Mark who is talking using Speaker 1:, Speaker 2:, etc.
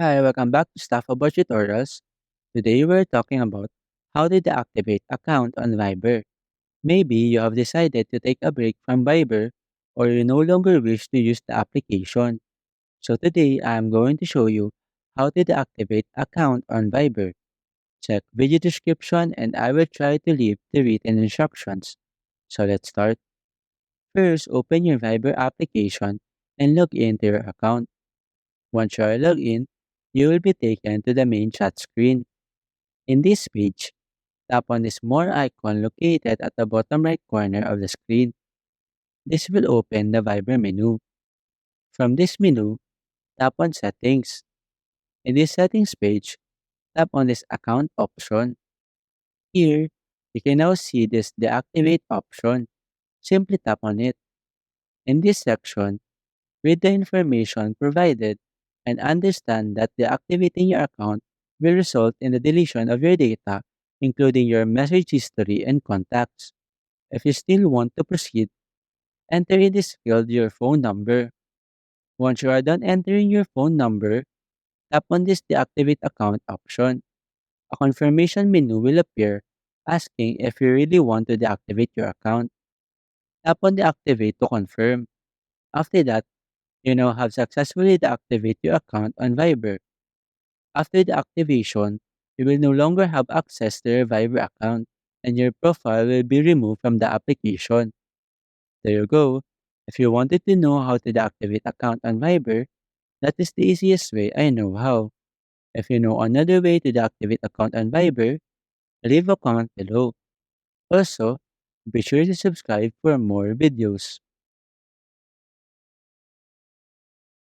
Speaker 1: Hi, welcome back to Stuff About Tutorials. Today we're talking about how to deactivate account on Viber. Maybe you have decided to take a break from Viber or you no longer wish to use the application. So today I'm going to show you how to deactivate account on Viber. Check video description and I will try to leave the written instructions. So let's start. First, open your Viber application and log into your account. Once you are logged in, you will be taken to the main chat screen. In this page, tap on the small icon located at the bottom right corner of the screen. This will open the Viber menu. From this menu, tap on Settings. In this Settings page, tap on this Account option. Here, you can now see this Deactivate option. Simply tap on it. In this section, read the information provided and understand that deactivating your account will result in the deletion of your data, including your message history and contacts. If you still want to proceed, enter in this field your phone number. Once you are done entering your phone number, tap on this Deactivate Account option. A confirmation menu will appear asking if you really want to deactivate your account. Tap on Deactivate to confirm. After that, you now have successfully deactivated your account on Viber. After the activation, you will no longer have access to your Viber account and your profile will be removed from the application. There you go. If you wanted to know how to deactivate account on Viber, that is the easiest way I know how. If you know another way to deactivate account on Viber, leave a comment below. Also, be sure to subscribe for more videos.